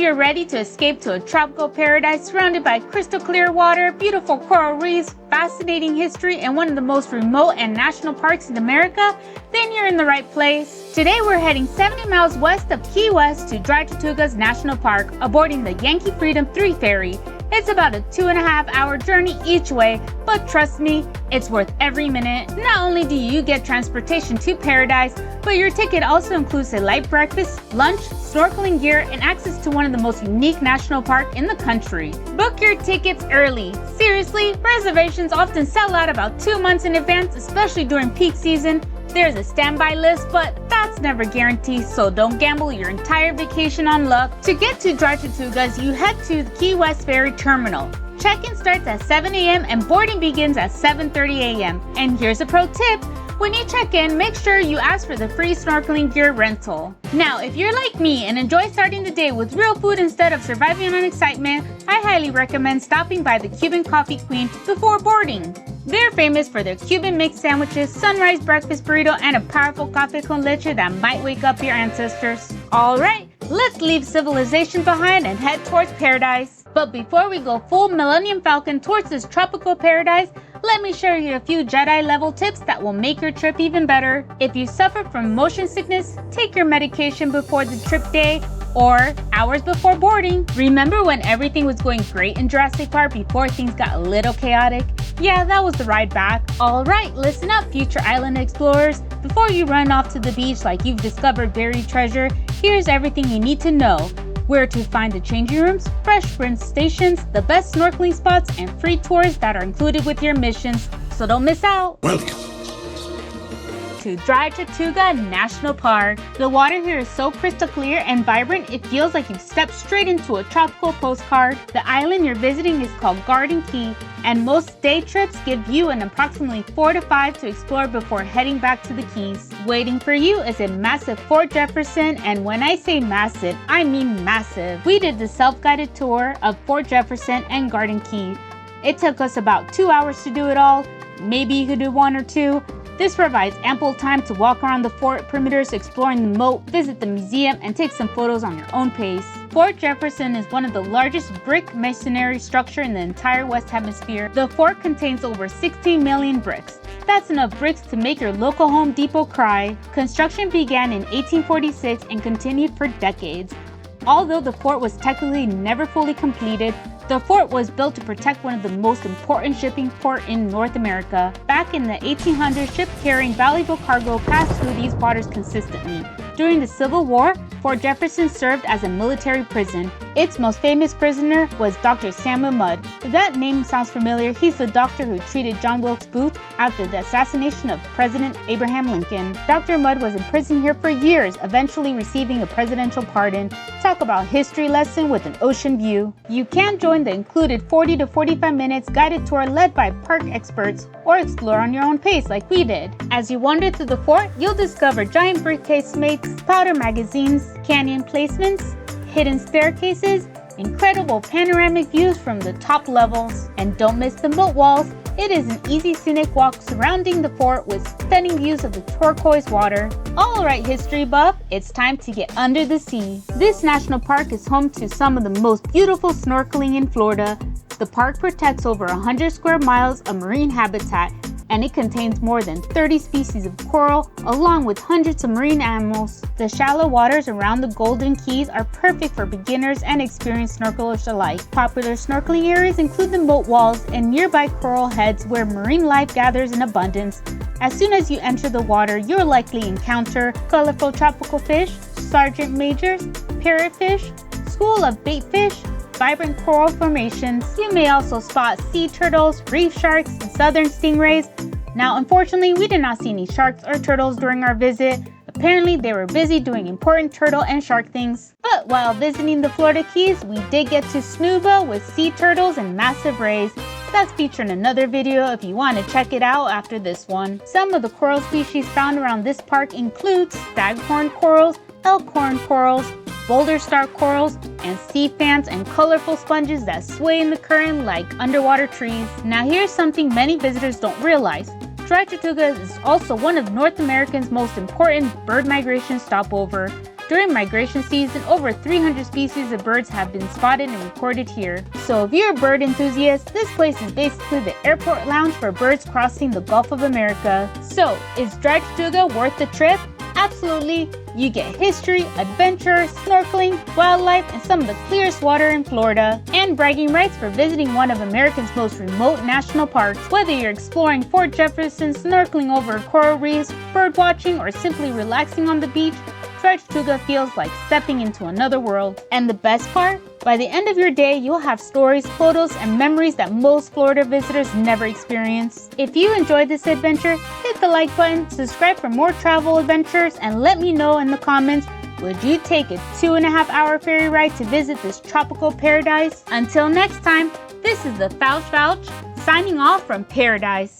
you're ready to escape to a tropical paradise surrounded by crystal clear water, beautiful coral reefs, fascinating history, and one of the most remote and national parks in America, then you're in the right place. Today we're heading 70 miles west of Key West to Dry Tortugas National Park, aboarding the Yankee Freedom 3 ferry. It's about a 2.5-hour journey each way, but trust me, it's worth every minute. Not only do you get transportation to paradise, but your ticket also includes a light breakfast, lunch, snorkeling gear, and access to one of the most unique national parks in the country. Book your tickets early. Seriously, reservations often sell out about 2 months in advance, especially during peak season. There's a standby list, but that's never guaranteed, so don't gamble your entire vacation on luck. To get to Dry Tortugas, you head to the Key West Ferry Terminal. Check-in starts at 7 a.m. and boarding begins at 7:30 a.m. And here's a pro tip. When you check in, make sure you ask for the free snorkeling gear rental. Now, if you're like me and enjoy starting the day with real food instead of surviving on excitement, I highly recommend stopping by the Cuban Coffee Queen before boarding. They're famous for their Cuban mixed sandwiches, sunrise breakfast burrito, and a powerful café con leche that might wake up your ancestors. Alright, let's leave civilization behind and head towards paradise. But before we go full Millennium Falcon towards this tropical paradise, let me share you a few Jedi level tips that will make your trip even better. If you suffer from motion sickness, take your medication before the trip day or hours before boarding. Remember when everything was going great in Jurassic Park before things got a little chaotic? Yeah, that was the ride back. Alright, listen up, future island explorers. Before you run off to the beach like you've discovered buried treasure, here's everything you need to know. Where to find the changing rooms, fresh sprint stations, the best snorkeling spots, and free tours that are included with your missions. So don't miss out. Welcome to Dry Tortuga National Park. The water here is so crystal clear and vibrant, it feels like you've stepped straight into a tropical postcard. The island you're visiting is called Garden Key, and most day trips give you an approximately 4 to 5 to explore before heading back to the Keys. Waiting for you is a massive Fort Jefferson, and when I say massive, I mean massive. We did the self-guided tour of Fort Jefferson and Garden Key. It took us about 2 hours to do it all. Maybe you could do 1 or 2. This provides ample time to walk around the fort perimeters, exploring the moat, visit the museum, and take some photos on your own pace. Fort Jefferson is one of the largest brick masonry structure in the entire West Hemisphere. The fort contains over 16 million bricks. That's enough bricks to make your local Home Depot cry. Construction began in 1846 and continued for decades. Although the fort was technically never fully completed, the fort was built to protect one of the most important shipping ports in North America. Back in the 1800s, ships carrying valuable cargo passed through these waters consistently. During the Civil War, Fort Jefferson served as a military prison. Its most famous prisoner was Dr. Samuel Mudd. If that name sounds familiar, he's the doctor who treated John Wilkes Booth after the assassination of President Abraham Lincoln. Dr. Mudd was in prison here for years, eventually receiving a presidential pardon. Talk about history lesson with an ocean view. You can join the included 40 to 45 minutes guided tour led by park experts, or explore on your own pace like we did. As you wander through the fort, you'll discover giant briefcase mates, powder magazines, canyon placements, hidden staircases, incredible panoramic views from the top levels, and don't miss the moat walls. It is an easy scenic walk surrounding the fort with stunning views of the turquoise water. Alright, history buff, it's time to get under the sea. This national park is home to some of the most beautiful snorkeling in Florida. The park protects over 100 square miles of marine habitat, and it contains more than 30 species of coral, along with hundreds of marine animals. The shallow waters around the Golden Keys are perfect for beginners and experienced snorkelers alike. Popular snorkeling areas include the moat walls and nearby coral heads where marine life gathers in abundance. As soon as you enter the water, you'll likely encounter colorful tropical fish, sergeant majors, parrotfish, school of baitfish, vibrant coral formations. You may also spot sea turtles, reef sharks, and southern stingrays. Now, unfortunately, we did not see any sharks or turtles during our visit. Apparently, they were busy doing important turtle and shark things. But while visiting the Florida Keys, we did get to snuba with sea turtles and massive rays. That's featured in another video if you want to check it out after this one. Some of the coral species found around this park include staghorn corals, elkhorn corals, boulder star corals, and sea fans and colorful sponges that sway in the current like underwater trees. Now here's something many visitors don't realize. Dry Tortugas is also one of North America's most important bird migration stopover. During migration season, over 300 species of birds have been spotted and recorded here. So if you're a bird enthusiast, this place is basically the airport lounge for birds crossing the Gulf of America. So, is Dry Tortuga worth the trip? Absolutely. You get history, adventure, snorkeling, wildlife, and some of the clearest water in Florida, and bragging rights for visiting one of America's most remote national parks. Whether you're exploring Fort Jefferson, snorkeling over coral reefs, bird watching, or simply relaxing on the beach, Dry Tortuga feels like stepping into another world. And the best part? By the end of your day, you'll have stories, photos, and memories that most Florida visitors never experience. If you enjoyed this adventure, hit the like button, subscribe for more travel adventures, and let me know in the comments, would you take a 2.5-hour ferry ride to visit this tropical paradise? Until next time, this is the Fouch signing off from Paradise.